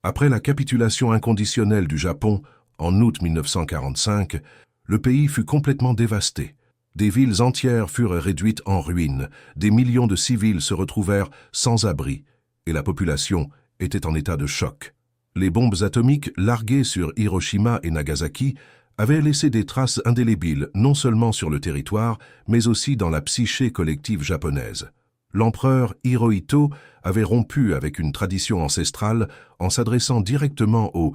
Après la capitulation inconditionnelle du Japon en août 1945, le pays fut complètement dévasté. Des villes entières furent réduites en ruines, des millions de civils se retrouvèrent sans abri, et la population était en état de choc. Les bombes atomiques larguées sur Hiroshima et Nagasaki avaient laissé des traces indélébiles non seulement sur le territoire, mais aussi dans la psyché collective japonaise. L'empereur Hirohito avait rompu avec une tradition ancestrale en s'adressant directement au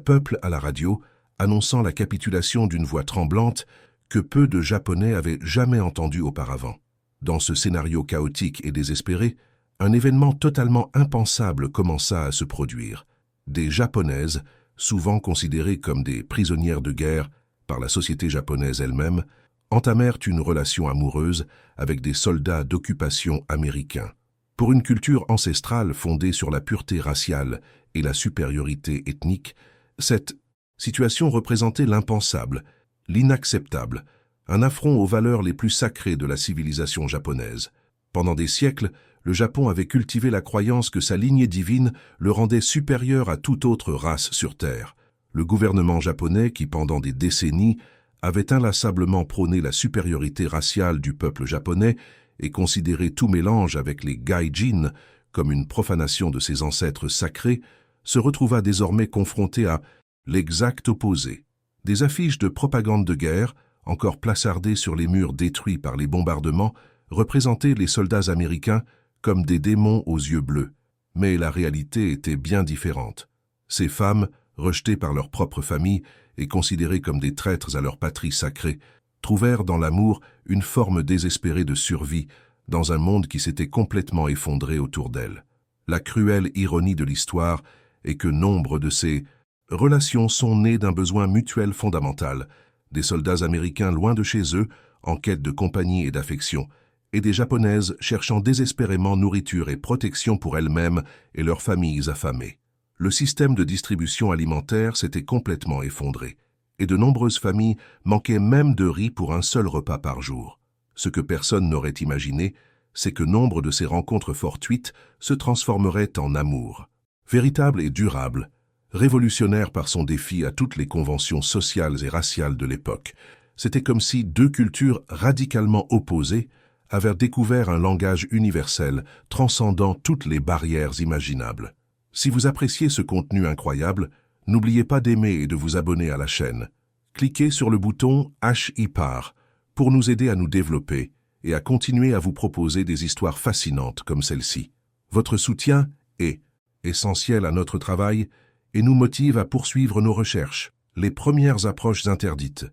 peuple à la radio, annonçant la capitulation d'une voix tremblante que peu de Japonais avaient jamais entendue auparavant. Dans ce scénario chaotique et désespéré, un événement totalement impensable commença à se produire. Des Japonaises, souvent considérées comme des prisonnières de guerre par la société japonaise elle-même, entamèrent une relation amoureuse avec des soldats d'occupation américains. Pour une culture ancestrale fondée sur la pureté raciale et la supériorité ethnique, cette situation représentait l'impensable, l'inacceptable, un affront aux valeurs les plus sacrées de la civilisation japonaise. Pendant des siècles, le Japon avait cultivé la croyance que sa lignée divine le rendait supérieur à toute autre race sur Terre. Le gouvernement japonais, qui pendant des décennies avait inlassablement prôné la supériorité raciale du peuple japonais et considéré tout mélange avec les gaijin comme une profanation de ses ancêtres sacrés, se retrouva désormais confronté à l'exact opposé. Des affiches de propagande de guerre, encore placardées sur les murs détruits par les bombardements, représentaient les soldats américains comme des démons aux yeux bleus. Mais la réalité était bien différente. Ces femmes, rejetées par leur propre famille et considérées comme des traîtres à leur patrie sacrée, trouvèrent dans l'amour une forme désespérée de survie dans un monde qui s'était complètement effondré autour d'elles. La cruelle ironie de l'histoire est que nombre de ces relations sont nées d'un besoin mutuel fondamental, des soldats américains loin de chez eux, en quête de compagnie et d'affection, et des Japonaises cherchant désespérément nourriture et protection pour elles-mêmes et leurs familles affamées. Le système de distribution alimentaire s'était complètement effondré, et de nombreuses familles manquaient même de riz pour un seul repas par jour. Ce que personne n'aurait imaginé, c'est que nombre de ces rencontres fortuites se transformeraient en amour. Véritable et durable, révolutionnaire par son défi à toutes les conventions sociales et raciales de l'époque, c'était comme si deux cultures radicalement opposées avaient découvert un langage universel transcendant toutes les barrières imaginables. Si vous appréciez ce contenu incroyable, n'oubliez pas d'aimer et de vous abonner à la chaîne. Cliquez sur le bouton HIPAR pour nous aider à nous développer et à continuer à vous proposer des histoires fascinantes comme celle-ci. Votre soutien est essentiel à notre travail et nous motive à poursuivre nos recherches. Les premières approches interdites.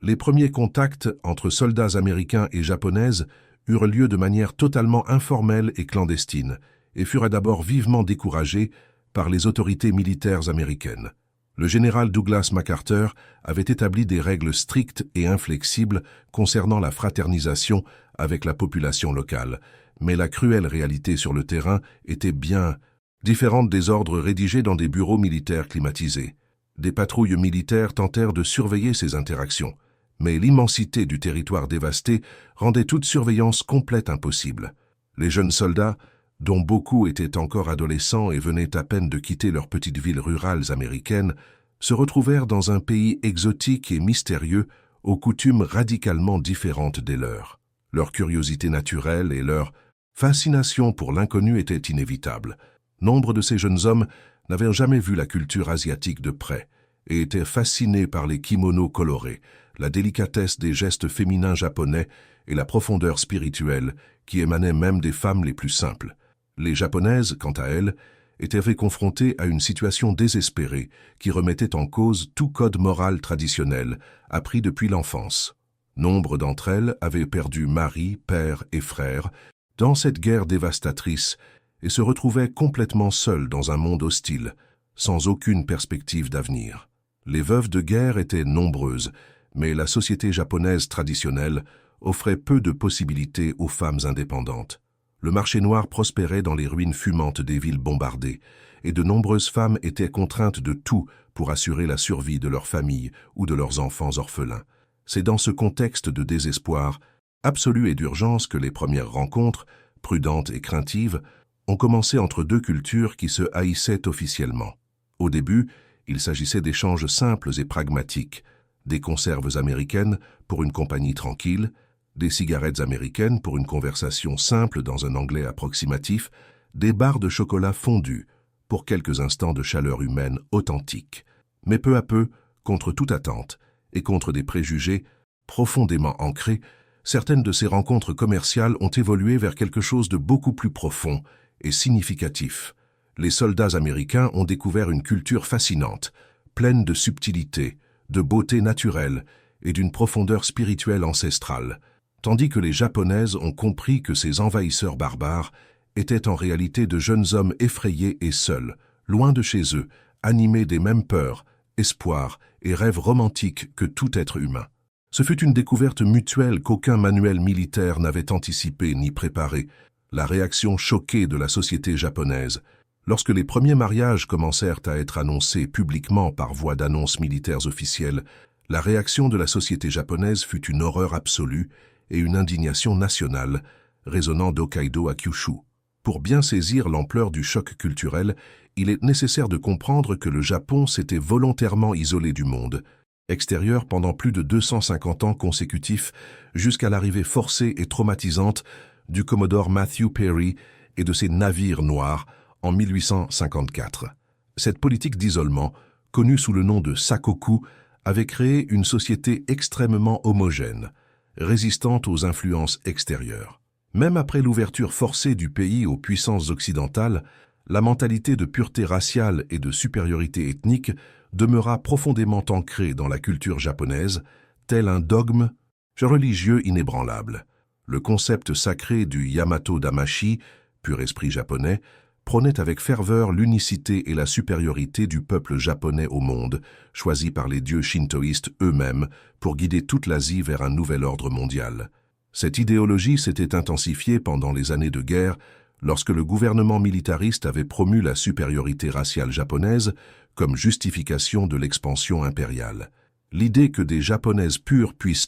Les premiers contacts entre soldats américains et japonaises eurent lieu de manière totalement informelle et clandestine et furent d'abord vivement découragés par les autorités militaires américaines. Le général Douglas MacArthur avait établi des règles strictes et inflexibles concernant la fraternisation avec la population locale, mais la cruelle réalité sur le terrain était bien différente des ordres rédigés dans des bureaux militaires climatisés. Des patrouilles militaires tentèrent de surveiller ces interactions, mais l'immensité du territoire dévasté rendait toute surveillance complète impossible. Les jeunes soldats, dont beaucoup étaient encore adolescents et venaient à peine de quitter leurs petites villes rurales américaines, se retrouvèrent dans un pays exotique et mystérieux, aux coutumes radicalement différentes des leurs. Leur curiosité naturelle et leur fascination pour l'inconnu étaient inévitables. Nombre de ces jeunes hommes n'avaient jamais vu la culture asiatique de près et étaient fascinés par les kimonos colorés, la délicatesse des gestes féminins japonais et la profondeur spirituelle qui émanait même des femmes les plus simples. Les Japonaises, quant à elles, étaient confrontées à une situation désespérée qui remettait en cause tout code moral traditionnel appris depuis l'enfance. Nombre d'entre elles avaient perdu mari, père et frère dans cette guerre dévastatrice et se retrouvaient complètement seules dans un monde hostile, sans aucune perspective d'avenir. Les veuves de guerre étaient nombreuses, mais la société japonaise traditionnelle offrait peu de possibilités aux femmes indépendantes. Le marché noir prospérait dans les ruines fumantes des villes bombardées, et de nombreuses femmes étaient contraintes de tout pour assurer la survie de leur famille ou de leurs enfants orphelins. C'est dans ce contexte de désespoir absolu et d'urgence que les premières rencontres, prudentes et craintives, ont commencé entre deux cultures qui se haïssaient officiellement. Au début, il s'agissait d'échanges simples et pragmatiques, des conserves américaines pour une compagnie tranquille, des cigarettes américaines pour une conversation simple dans un anglais approximatif, des barres de chocolat fondu pour quelques instants de chaleur humaine authentique. Mais peu à peu, contre toute attente et contre des préjugés profondément ancrés, certaines de ces rencontres commerciales ont évolué vers quelque chose de beaucoup plus profond et significatif. Les soldats américains ont découvert une culture fascinante, pleine de subtilité, de beauté naturelle et d'une profondeur spirituelle ancestrale, tandis que les Japonaises ont compris que ces envahisseurs barbares étaient en réalité de jeunes hommes effrayés et seuls, loin de chez eux, animés des mêmes peurs, espoirs et rêves romantiques que tout être humain. Ce fut une découverte mutuelle qu'aucun manuel militaire n'avait anticipée ni préparée, la réaction choquée de la société japonaise. Lorsque les premiers mariages commencèrent à être annoncés publiquement par voie d'annonces militaires officielles, la réaction de la société japonaise fut une horreur absolue et une indignation nationale, résonnant d'Hokkaido à Kyushu. Pour bien saisir l'ampleur du choc culturel, il est nécessaire de comprendre que le Japon s'était volontairement isolé du monde extérieur pendant plus de 250 ans consécutifs, jusqu'à l'arrivée forcée et traumatisante du commodore Matthew Perry et de ses navires noirs en 1854. Cette politique d'isolement, connue sous le nom de Sakoku, avait créé une société extrêmement homogène, résistante aux influences extérieures. Même après l'ouverture forcée du pays aux puissances occidentales, la mentalité de pureté raciale et de supériorité ethnique demeura profondément ancrée dans la culture japonaise, tel un dogme religieux inébranlable. Le concept sacré du Yamato Damashi, pur esprit japonais, prônait avec ferveur l'unicité et la supériorité du peuple japonais au monde, choisi par les dieux shintoïstes eux-mêmes pour guider toute l'Asie vers un nouvel ordre mondial. Cette idéologie s'était intensifiée pendant les années de guerre, lorsque le gouvernement militariste avait promu la supériorité raciale japonaise comme justification de l'expansion impériale. L'idée que des Japonaises pures puissent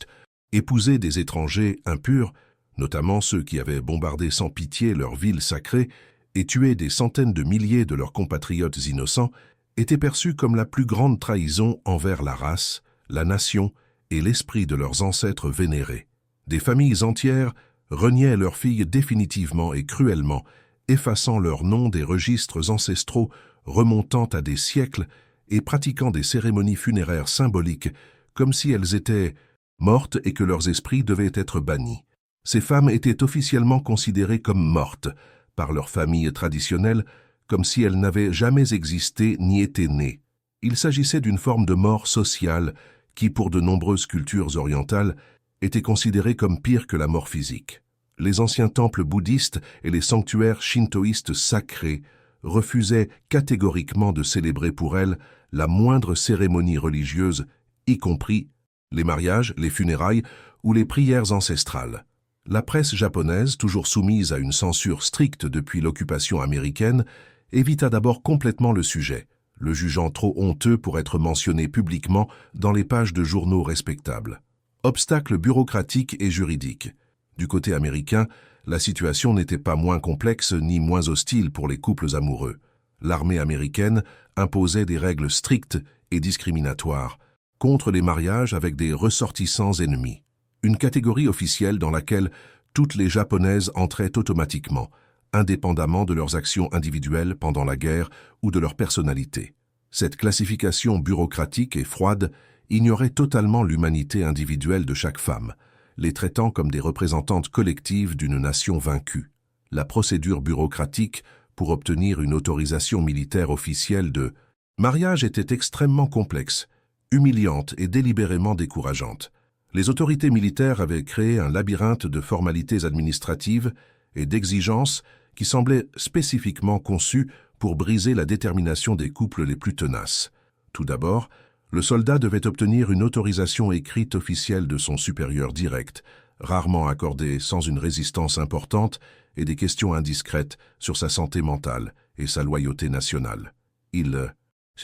épouser des étrangers impurs, notamment ceux qui avaient bombardé sans pitié leurs villes sacrées et tué des centaines de milliers de leurs compatriotes innocents, était perçue comme la plus grande trahison envers la race, la nation et l'esprit de leurs ancêtres vénérés. Des familles entières reniaient leurs filles définitivement et cruellement, effaçant leurs noms des registres ancestraux remontant à des siècles et pratiquant des cérémonies funéraires symboliques comme si elles étaient mortes et que leurs esprits devaient être bannis. Ces femmes étaient officiellement considérées comme mortes par leurs familles traditionnelles, comme si elles n'avaient jamais existé ni été nées. Il s'agissait d'une forme de mort sociale qui, pour de nombreuses cultures orientales, était considérée comme pire que la mort physique. Les anciens temples bouddhistes et les sanctuaires shintoïstes sacrés refusaient catégoriquement de célébrer pour elles la moindre cérémonie religieuse, y compris les mariages, les funérailles ou les prières ancestrales. La presse japonaise, toujours soumise à une censure stricte depuis l'occupation américaine, évita d'abord complètement le sujet, le jugeant trop honteux pour être mentionné publiquement dans les pages de journaux respectables. Obstacles bureaucratiques et juridiques. Du côté américain, la situation n'était pas moins complexe ni moins hostile pour les couples amoureux. L'armée américaine imposait des règles strictes et discriminatoires contre les mariages avec des ressortissants ennemis, une catégorie officielle dans laquelle toutes les Japonaises entraient automatiquement, indépendamment de leurs actions individuelles pendant la guerre ou de leur personnalité. Cette classification bureaucratique et froide ignorait totalement l'humanité individuelle de chaque femme, les traitant comme des représentantes collectives d'une nation vaincue. La procédure bureaucratique pour obtenir une autorisation militaire officielle de mariage était extrêmement complexe, humiliante et délibérément décourageante. Les autorités militaires avaient créé un labyrinthe de formalités administratives et d'exigences qui semblaient spécifiquement conçues pour briser la détermination des couples les plus tenaces. Tout d'abord, le soldat devait obtenir une autorisation écrite officielle de son supérieur direct, rarement accordée sans une résistance importante et des questions indiscrètes sur sa santé mentale et sa loyauté nationale. Ils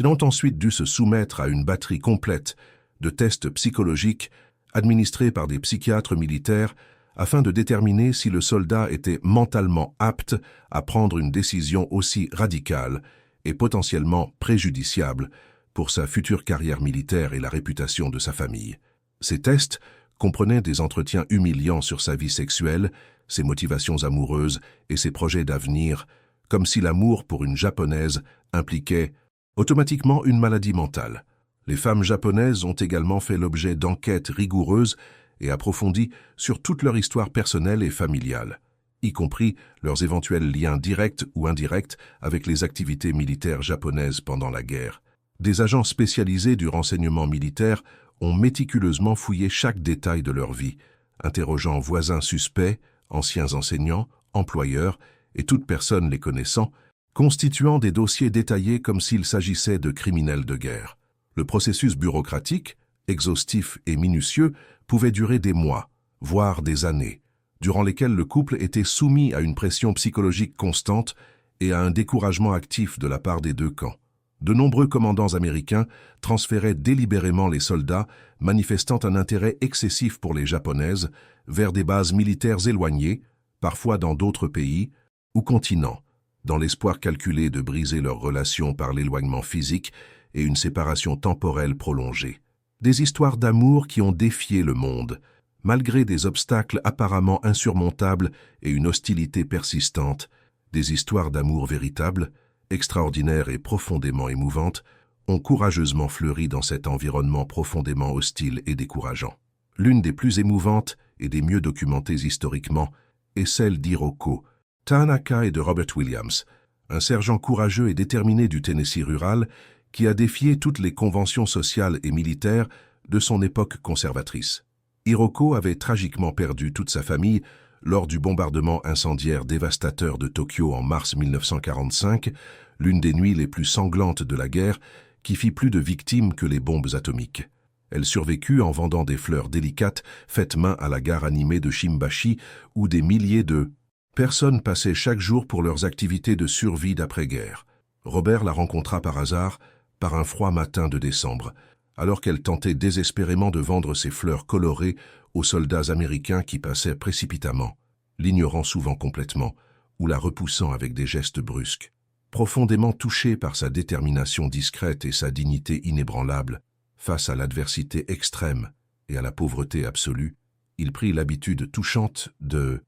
ont ensuite dû se soumettre à une batterie complète de tests psychologiques administrés par des psychiatres militaires afin de déterminer si le soldat était mentalement apte à prendre une décision aussi radicale et potentiellement préjudiciable pour sa future carrière militaire et la réputation de sa famille. Ces tests comprenaient des entretiens humiliants sur sa vie sexuelle, ses motivations amoureuses et ses projets d'avenir, comme si l'amour pour une Japonaise impliquait automatiquement une maladie mentale. Les femmes japonaises ont également fait l'objet d'enquêtes rigoureuses et approfondies sur toute leur histoire personnelle et familiale, y compris leurs éventuels liens directs ou indirects avec les activités militaires japonaises pendant la guerre. Des agents spécialisés du renseignement militaire ont méticuleusement fouillé chaque détail de leur vie, interrogeant voisins suspects, anciens enseignants, employeurs et toute personne les connaissant, constituant des dossiers détaillés comme s'il s'agissait de criminels de guerre. Le processus bureaucratique, exhaustif et minutieux, pouvait durer des mois, voire des années, durant lesquels le couple était soumis à une pression psychologique constante et à un découragement actif de la part des deux camps. De nombreux commandants américains transféraient délibérément les soldats manifestant un intérêt excessif pour les Japonaises vers des bases militaires éloignées, parfois dans d'autres pays ou continents, dans l'espoir calculé de briser leurs relations par l'éloignement physique et une séparation temporelle prolongée. Des histoires d'amour qui ont défié le monde, malgré des obstacles apparemment insurmontables et une hostilité persistante, des histoires d'amour véritables, extraordinaires et profondément émouvantes, ont courageusement fleuri dans cet environnement profondément hostile et décourageant. L'une des plus émouvantes et des mieux documentées historiquement est celle d'Hiroko Tanaka et de Robert Williams, un sergent courageux et déterminé du Tennessee rural qui a défié toutes les conventions sociales et militaires de son époque conservatrice. Hiroko avait tragiquement perdu toute sa famille lors du bombardement incendiaire dévastateur de Tokyo en mars 1945, l'une des nuits les plus sanglantes de la guerre, qui fit plus de victimes que les bombes atomiques. Elle survécut en vendant des fleurs délicates faites main à la gare animée de Shimbashi, où des milliers de personnes passaient chaque jour pour leurs activités de survie d'après-guerre. Robert la rencontra par hasard, par un froid matin de décembre, alors qu'elle tentait désespérément de vendre ses fleurs colorées aux soldats américains qui passaient précipitamment, l'ignorant souvent complètement ou la repoussant avec des gestes brusques. Profondément touché par sa détermination discrète et sa dignité inébranlable, face à l'adversité extrême et à la pauvreté absolue, il prit l'habitude touchante de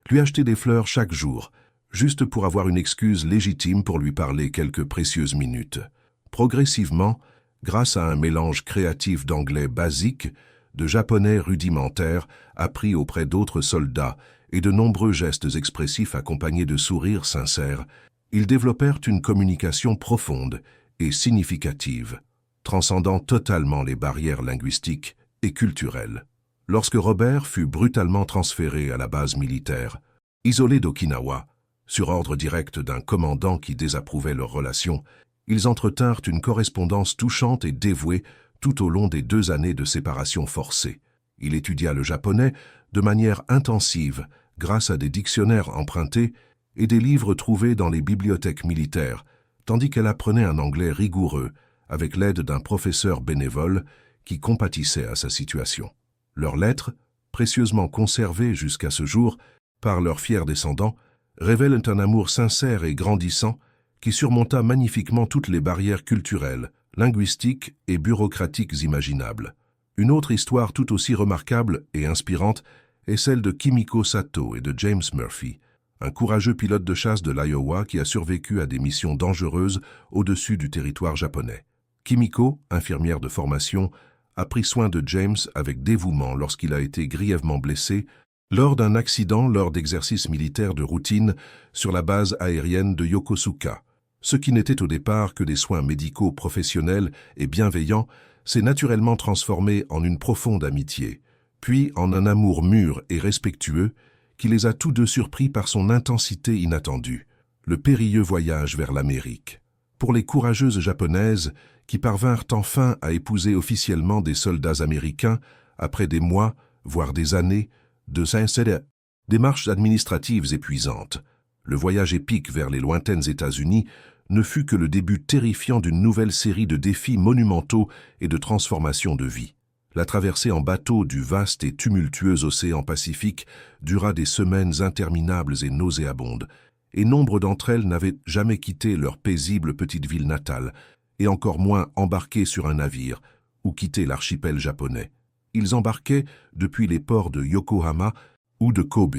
lui acheter des fleurs chaque jour, juste pour avoir une excuse légitime pour lui parler quelques précieuses minutes. Progressivement, grâce à un mélange créatif d'anglais basique, de japonais rudimentaire appris auprès d'autres soldats et de nombreux gestes expressifs accompagnés de sourires sincères, ils développèrent une communication profonde et significative, transcendant totalement les barrières linguistiques et culturelles. Lorsque Robert fut brutalement transféré à la base militaire, isolée d'Okinawa, sur ordre direct d'un commandant qui désapprouvait leurs relations, ils entretinrent une correspondance touchante et dévouée tout au long des 2 années de séparation forcée. Il étudia le japonais de manière intensive grâce à des dictionnaires empruntés et des livres trouvés dans les bibliothèques militaires, tandis qu'elle apprenait un anglais rigoureux avec l'aide d'un professeur bénévole qui compatissait à sa situation. Leurs lettres, précieusement conservées jusqu'à ce jour par leurs fiers descendants, révèlent un amour sincère et grandissant qui surmonta magnifiquement toutes les barrières culturelles, linguistiques et bureaucratiques imaginables. Une autre histoire tout aussi remarquable et inspirante est celle de Kimiko Sato et de James Murphy, un courageux pilote de chasse de l'Iowa qui a survécu à des missions dangereuses au-dessus du territoire japonais. Kimiko, infirmière de formation, a pris soin de James avec dévouement lorsqu'il a été grièvement blessé lors d'un accident lors d'exercices militaires de routine sur la base aérienne de Yokosuka. Ce qui n'était au départ que des soins médicaux professionnels et bienveillants s'est naturellement transformé en une profonde amitié, puis en un amour mûr et respectueux qui les a tous deux surpris par son intensité inattendue, le périlleux voyage vers l'Amérique. Pour les courageuses japonaises qui parvinrent enfin à épouser officiellement des soldats américains après des mois, voire des années, de sincères démarches administratives épuisantes, le voyage épique vers les lointaines États-Unis ne fut que le début terrifiant d'une nouvelle série de défis monumentaux et de transformations de vie. La traversée en bateau du vaste et tumultueux océan Pacifique dura des semaines interminables et nauséabondes, et nombre d'entre elles n'avaient jamais quitté leur paisible petite ville natale, et encore moins embarqué sur un navire ou quitté l'archipel japonais. Ils embarquaient depuis les ports de Yokohama ou de Kobe,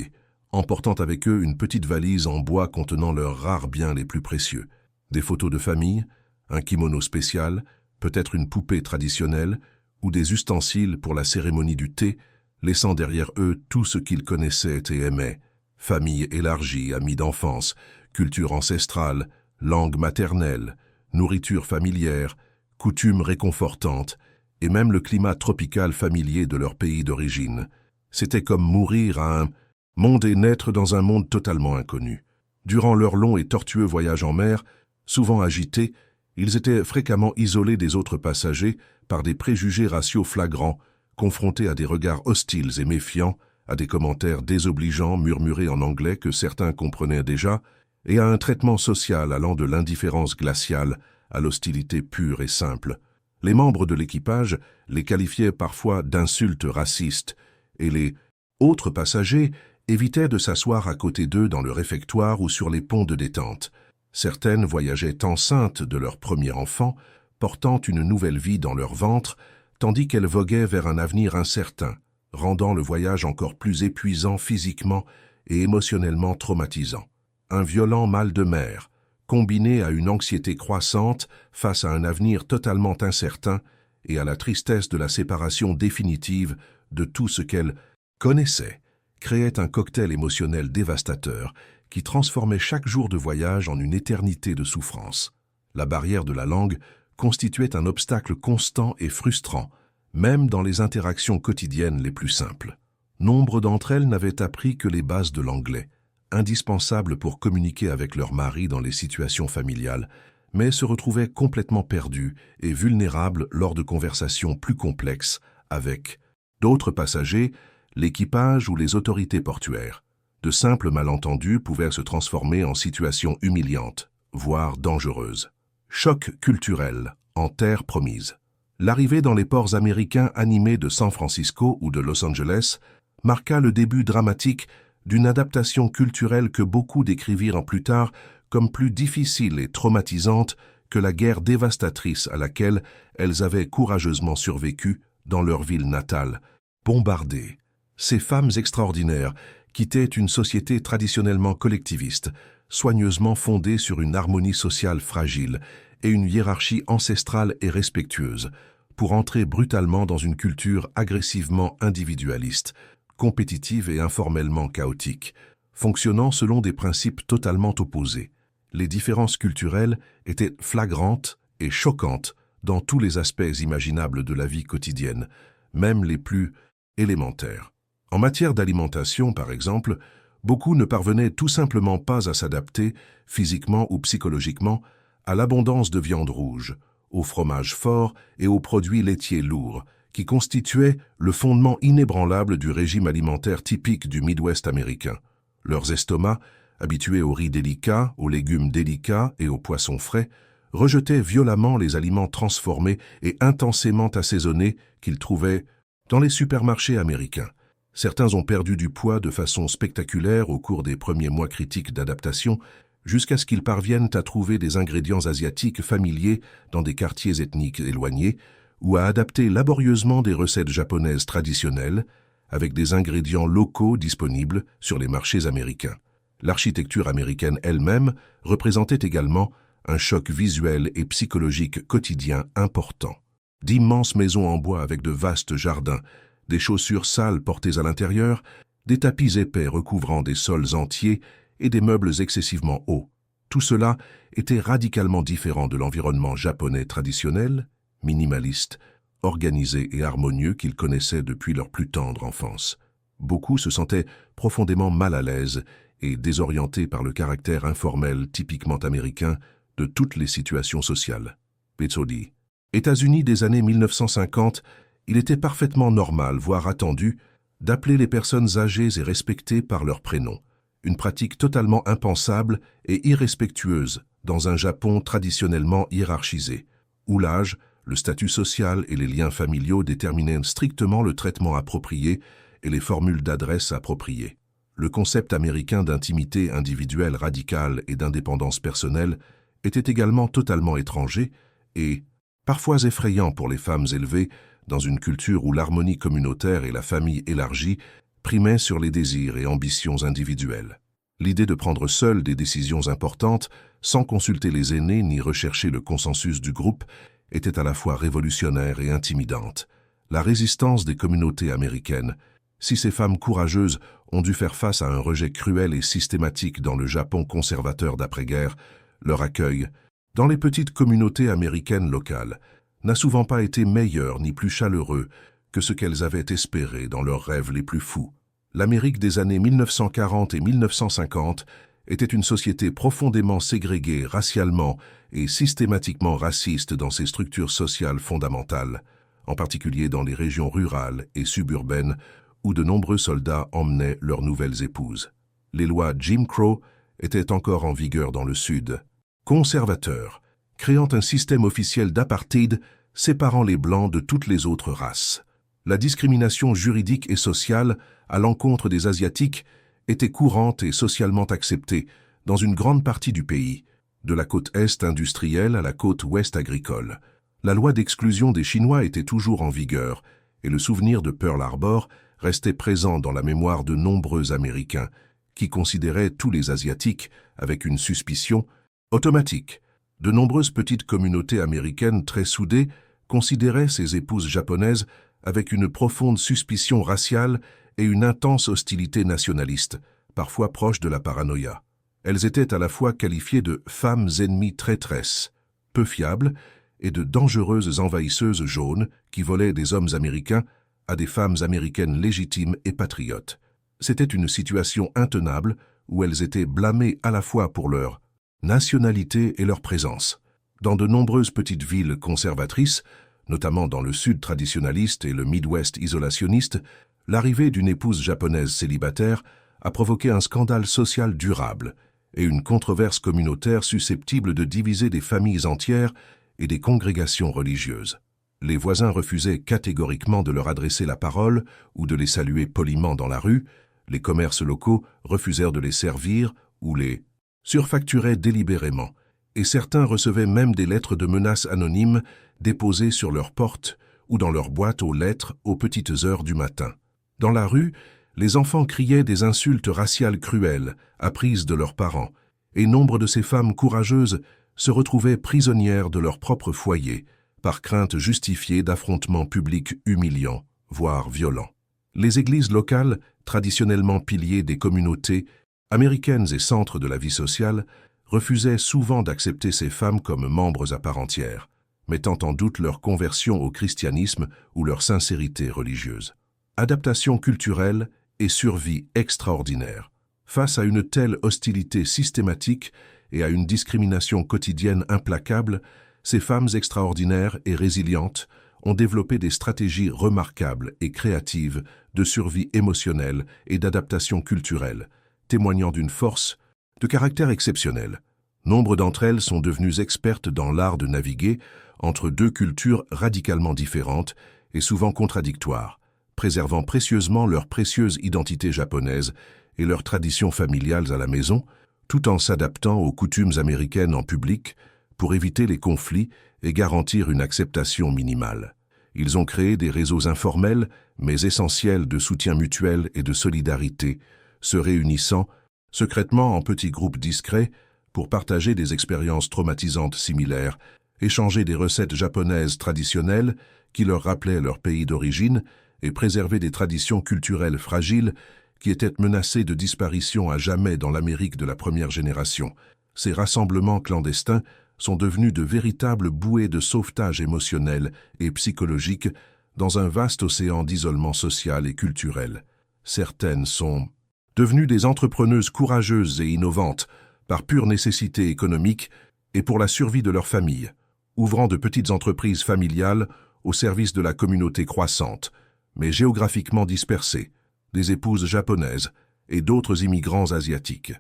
emportant avec eux une petite valise en bois contenant leurs rares biens les plus précieux. Des photos de famille, un kimono spécial, peut-être une poupée traditionnelle, ou des ustensiles pour la cérémonie du thé, laissant derrière eux tout ce qu'ils connaissaient et aimaient. Famille élargie, amis d'enfance, culture ancestrale, langue maternelle, nourriture familière, coutumes réconfortantes, et même le climat tropical familier de leur pays d'origine. C'était comme mourir à un monde et naître dans un monde totalement inconnu. Durant leur long et tortueux voyage en mer, souvent agités, ils étaient fréquemment isolés des autres passagers par des préjugés raciaux flagrants, confrontés à des regards hostiles et méfiants, à des commentaires désobligeants murmurés en anglais que certains comprenaient déjà, et à un traitement social allant de l'indifférence glaciale à l'hostilité pure et simple. Les membres de l'équipage les qualifiaient parfois d'insultes racistes, et les autres passagers évitaient de s'asseoir à côté d'eux dans le réfectoire ou sur les ponts de détente. Certaines voyageaient enceintes de leur premier enfant, portant une nouvelle vie dans leur ventre, tandis qu'elles voguaient vers un avenir incertain, rendant le voyage encore plus épuisant physiquement et émotionnellement traumatisant. Un violent mal de mer, combiné à une anxiété croissante face à un avenir totalement incertain et à la tristesse de la séparation définitive de tout ce qu'elles connaissaient, créait un cocktail émotionnel dévastateur qui transformait chaque jour de voyage en une éternité de souffrance. La barrière de la langue constituait un obstacle constant et frustrant, même dans les interactions quotidiennes les plus simples. Nombre d'entre elles n'avaient appris que les bases de l'anglais, indispensables pour communiquer avec leur mari dans les situations familiales, mais se retrouvaient complètement perdues et vulnérables lors de conversations plus complexes avec d'autres passagers, l'équipage ou les autorités portuaires. De simples malentendus pouvaient se transformer en situations humiliantes, voire dangereuses. Choc culturel en terre promise. L'arrivée dans les ports américains animés de San Francisco ou de Los Angeles marqua le début dramatique d'une adaptation culturelle que beaucoup décrivirent plus tard comme plus difficile et traumatisante que la guerre dévastatrice à laquelle elles avaient courageusement survécu dans leur ville natale, bombardées. Ces femmes extraordinaires quittaient une société traditionnellement collectiviste, soigneusement fondée sur une harmonie sociale fragile et une hiérarchie ancestrale et respectueuse, pour entrer brutalement dans une culture agressivement individualiste, compétitive et informellement chaotique, fonctionnant selon des principes totalement opposés. Les différences culturelles étaient flagrantes et choquantes dans tous les aspects imaginables de la vie quotidienne, même les plus élémentaires. En matière d'alimentation, par exemple, beaucoup ne parvenaient tout simplement pas à s'adapter, physiquement ou psychologiquement, à l'abondance de viande rouge, au fromage fort et aux produits laitiers lourds, qui constituaient le fondement inébranlable du régime alimentaire typique du Midwest américain. Leurs estomacs, habitués aux riz délicats, aux légumes délicats et aux poissons frais, rejetaient violemment les aliments transformés et intensément assaisonnés qu'ils trouvaient dans les supermarchés américains. Certains ont perdu du poids de façon spectaculaire au cours des premiers mois critiques d'adaptation, jusqu'à ce qu'ils parviennent à trouver des ingrédients asiatiques familiers dans des quartiers ethniques éloignés, ou à adapter laborieusement des recettes japonaises traditionnelles, avec des ingrédients locaux disponibles sur les marchés américains. L'architecture américaine elle-même représentait également un choc visuel et psychologique quotidien important. D'immenses maisons en bois avec de vastes jardins, des chaussures sales portées à l'intérieur, des tapis épais recouvrant des sols entiers et des meubles excessivement hauts. Tout cela était radicalement différent de l'environnement japonais traditionnel, minimaliste, organisé et harmonieux qu'ils connaissaient depuis leur plus tendre enfance. Beaucoup se sentaient profondément mal à l'aise et désorientés par le caractère informel typiquement américain de toutes les situations sociales. Petsodi. États-Unis des années 1950, il était parfaitement normal, voire attendu, d'appeler les personnes âgées et respectées par leur prénom, une pratique totalement impensable et irrespectueuse dans un Japon traditionnellement hiérarchisé, où l'âge, le statut social et les liens familiaux déterminaient strictement le traitement approprié et les formules d'adresse appropriées. Le concept américain d'intimité individuelle radicale et d'indépendance personnelle était également totalement étranger et parfois effrayant pour les femmes élevées dans une culture où l'harmonie communautaire et la famille élargie primaient sur les désirs et ambitions individuelles. L'idée de prendre seule des décisions importantes, sans consulter les aînés ni rechercher le consensus du groupe, était à la fois révolutionnaire et intimidante. La résistance des communautés américaines, si ces femmes courageuses ont dû faire face à un rejet cruel et systématique dans le Japon conservateur d'après-guerre, leur accueil, dans les petites communautés américaines locales, n'a souvent pas été meilleur ni plus chaleureux que ce qu'elles avaient espéré dans leurs rêves les plus fous. L'Amérique des années 1940 et 1950 était une société profondément ségrégée racialement et systématiquement raciste dans ses structures sociales fondamentales, en particulier dans les régions rurales et suburbaines où de nombreux soldats emmenaient leurs nouvelles épouses. Les lois Jim Crow étaient encore en vigueur dans le Sud, conservateurs, créant un système officiel d'apartheid séparant les Blancs de toutes les autres races. La discrimination juridique et sociale à l'encontre des Asiatiques était courante et socialement acceptée dans une grande partie du pays, de la côte est industrielle à la côte ouest agricole. La loi d'exclusion des Chinois était toujours en vigueur et le souvenir de Pearl Harbor restait présent dans la mémoire de nombreux Américains qui considéraient tous les Asiatiques avec une suspicion automatique. De nombreuses petites communautés américaines très soudées considéraient ces épouses japonaises avec une profonde suspicion raciale et une intense hostilité nationaliste, parfois proche de la paranoïa. Elles étaient à la fois qualifiées de femmes ennemies traîtresses, peu fiables, et de dangereuses envahisseuses jaunes qui volaient des hommes américains à des femmes américaines légitimes et patriotes. C'était une situation intenable où elles étaient blâmées à la fois pour leur nationalité et leur présence. Dans de nombreuses petites villes conservatrices, notamment dans le sud traditionnaliste et le Midwest isolationniste, l'arrivée d'une épouse japonaise célibataire a provoqué un scandale social durable et une controverse communautaire susceptible de diviser des familles entières et des congrégations religieuses. Les voisins refusaient catégoriquement de leur adresser la parole ou de les saluer poliment dans la rue, les commerces locaux refusèrent de les servir ou les surfacturaient délibérément, et certains recevaient même des lettres de menaces anonymes déposées sur leurs portes ou dans leurs boîtes aux lettres aux petites heures du matin. Dans la rue, les enfants criaient des insultes raciales cruelles, apprises de leurs parents, et nombre de ces femmes courageuses se retrouvaient prisonnières de leur propre foyer, par crainte justifiée d'affrontements publics humiliants, voire violents. Les églises locales, traditionnellement piliers des communautés, américaines et centres de la vie sociale, refusaient souvent d'accepter ces femmes comme membres à part entière, mettant en doute leur conversion au christianisme ou leur sincérité religieuse. Adaptation culturelle et survie extraordinaire. Face à une telle hostilité systématique et à une discrimination quotidienne implacable, ces femmes extraordinaires et résilientes ont développé des stratégies remarquables et créatives de survie émotionnelle et d'adaptation culturelle, témoignant d'une force de caractère exceptionnel. Nombre d'entre elles sont devenues expertes dans l'art de naviguer entre deux cultures radicalement différentes et souvent contradictoires, préservant précieusement leur précieuse identité japonaise et leurs traditions familiales à la maison, tout en s'adaptant aux coutumes américaines en public pour éviter les conflits et garantir une acceptation minimale. Ils ont créé des réseaux informels, mais essentiels de soutien mutuel et de solidarité, se réunissant secrètement en petits groupes discrets pour partager des expériences traumatisantes similaires, échanger des recettes japonaises traditionnelles qui leur rappelaient leur pays d'origine et préserver des traditions culturelles fragiles qui étaient menacées de disparition à jamais dans l'Amérique de la première génération. Ces rassemblements clandestins sont devenus de véritables bouées de sauvetage émotionnel et psychologique dans un vaste océan d'isolement social et culturel. Certaines sont devenues des entrepreneuses courageuses et innovantes par pure nécessité économique et pour la survie de leur famille, ouvrant de petites entreprises familiales au service de la communauté croissante, mais géographiquement dispersée, des épouses japonaises et d'autres immigrants asiatiques.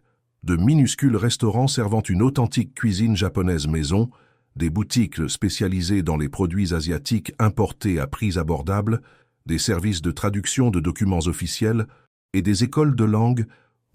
De minuscules restaurants servant une authentique cuisine japonaise maison, des boutiques spécialisées dans les produits asiatiques importés à prix abordables, des services de traduction de documents officiels et des écoles de langue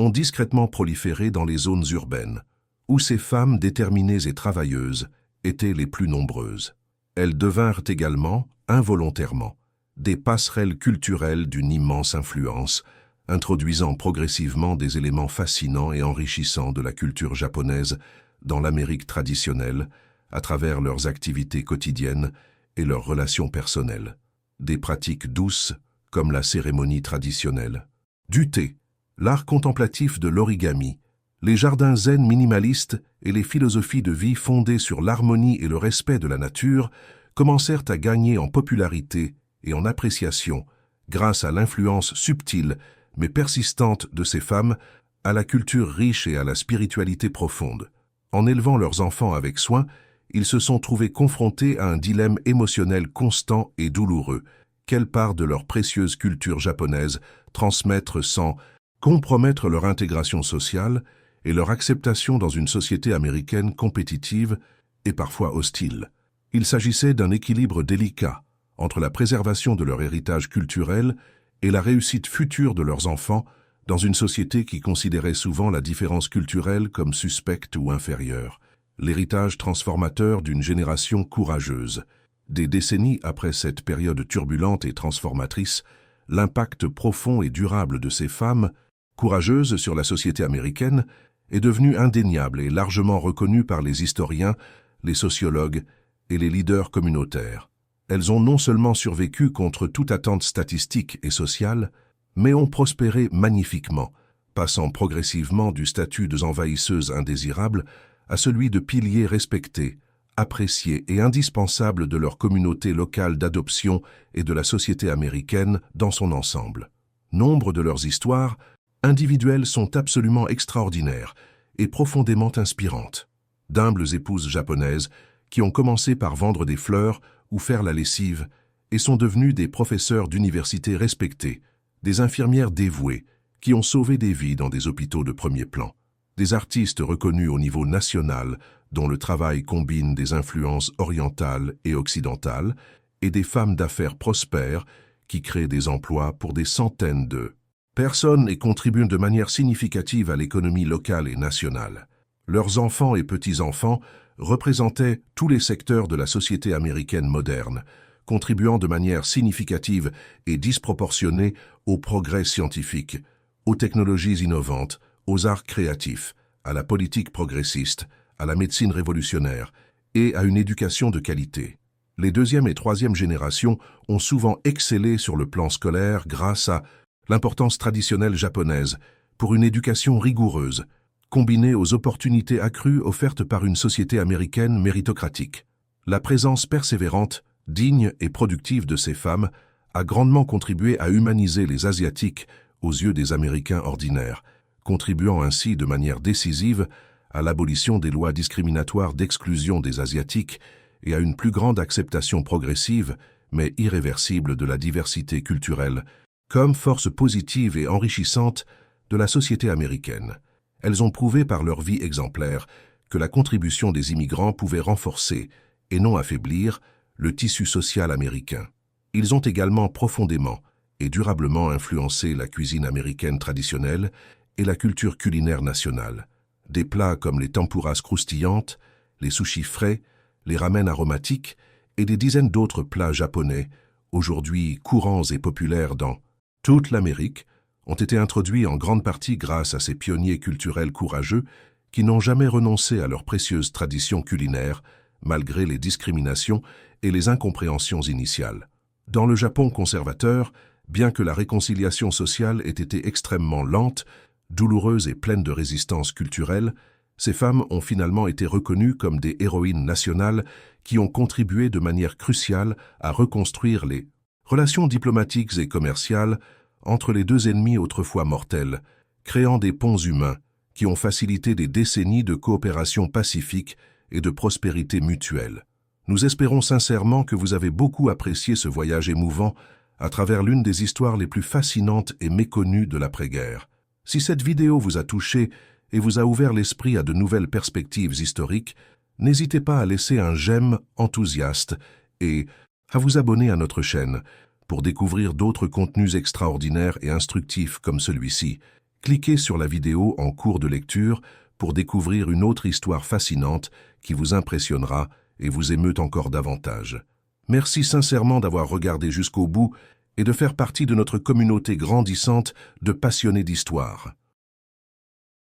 ont discrètement proliféré dans les zones urbaines, où ces femmes déterminées et travailleuses étaient les plus nombreuses. Elles devinrent également, involontairement, des passerelles culturelles d'une immense influence, introduisant progressivement des éléments fascinants et enrichissants de la culture japonaise dans l'Amérique traditionnelle, à travers leurs activités quotidiennes et leurs relations personnelles. Des pratiques douces, comme la cérémonie traditionnelle, du thé, l'art contemplatif de l'origami, les jardins zen minimalistes et les philosophies de vie fondées sur l'harmonie et le respect de la nature commencèrent à gagner en popularité et en appréciation grâce à l'influence subtile mais persistante de ces femmes, à la culture riche et à la spiritualité profonde. En élevant leurs enfants avec soin, ils se sont trouvés confrontés à un dilemme émotionnel constant et douloureux. Quelle part de leur précieuse culture japonaise transmettre sans compromettre leur intégration sociale et leur acceptation dans une société américaine compétitive et parfois hostile. Il s'agissait d'un équilibre délicat entre la préservation de leur héritage culturel et la réussite future de leurs enfants dans une société qui considérait souvent la différence culturelle comme suspecte ou inférieure. L'héritage transformateur d'une génération courageuse. Des décennies après cette période turbulente et transformatrice, l'impact profond et durable de ces femmes, courageuses sur la société américaine, est devenu indéniable et largement reconnu par les historiens, les sociologues et les leaders communautaires. Elles ont non seulement survécu contre toute attente statistique et sociale, mais ont prospéré magnifiquement, passant progressivement du statut d'envahisseuses indésirables à celui de piliers respectés, appréciés et indispensables de leur communauté locale d'adoption et de la société américaine dans son ensemble. Nombre de leurs histoires individuelles sont absolument extraordinaires et profondément inspirantes. D'humbles épouses japonaises qui ont commencé par vendre des fleurs ou faire la lessive et sont devenues des professeurs d'université respectés, des infirmières dévouées qui ont sauvé des vies dans des hôpitaux de premier plan, des artistes reconnus au niveau national dont le travail combine des influences orientales et occidentales, et des femmes d'affaires prospères qui créent des emplois pour des centaines de personnes et contribuent de manière significative à l'économie locale et nationale. Leurs enfants et petits-enfants représentaient tous les secteurs de la société américaine moderne, contribuant de manière significative et disproportionnée au progrès scientifique, aux technologies innovantes, aux arts créatifs, à la politique progressiste, à la médecine révolutionnaire et à une éducation de qualité. Les deuxième et troisième générations ont souvent excellé sur le plan scolaire grâce à l'importance traditionnelle japonaise pour une éducation rigoureuse, combinée aux opportunités accrues offertes par une société américaine méritocratique. La présence persévérante, digne et productive de ces femmes a grandement contribué à humaniser les Asiatiques aux yeux des Américains ordinaires, contribuant ainsi de manière décisive à l'abolition des lois discriminatoires d'exclusion des Asiatiques et à une plus grande acceptation progressive, mais irréversible de la diversité culturelle, comme force positive et enrichissante de la société américaine. Elles ont prouvé par leur vie exemplaire que la contribution des immigrants pouvait renforcer, et non affaiblir, le tissu social américain. Ils ont également profondément et durablement influencé la cuisine américaine traditionnelle et la culture culinaire nationale. Des plats comme les tempuras croustillantes, les sushis frais, les ramen aromatiques et des dizaines d'autres plats japonais, aujourd'hui courants et populaires dans toute l'Amérique, ont été introduits en grande partie grâce à ces pionniers culturels courageux qui n'ont jamais renoncé à leurs précieuses traditions culinaires, malgré les discriminations et les incompréhensions initiales. Dans le Japon conservateur, bien que la réconciliation sociale ait été extrêmement lente, douloureuse et pleine de résistance culturelle, ces femmes ont finalement été reconnues comme des héroïnes nationales qui ont contribué de manière cruciale à reconstruire les relations diplomatiques et commerciales entre les deux ennemis autrefois mortels, créant des ponts humains qui ont facilité des décennies de coopération pacifique et de prospérité mutuelle. Nous espérons sincèrement que vous avez beaucoup apprécié ce voyage émouvant à travers l'une des histoires les plus fascinantes et méconnues de l'après-guerre. Si cette vidéo vous a touché et vous a ouvert l'esprit à de nouvelles perspectives historiques, n'hésitez pas à laisser un j'aime enthousiaste et à vous abonner à notre chaîne pour découvrir d'autres contenus extraordinaires et instructifs comme celui-ci, Cliquez sur la vidéo en cours de lecture pour découvrir une autre histoire fascinante qui vous impressionnera et vous émeut encore davantage. Merci sincèrement d'avoir regardé jusqu'au bout et de faire partie de notre communauté grandissante de passionnés d'histoire.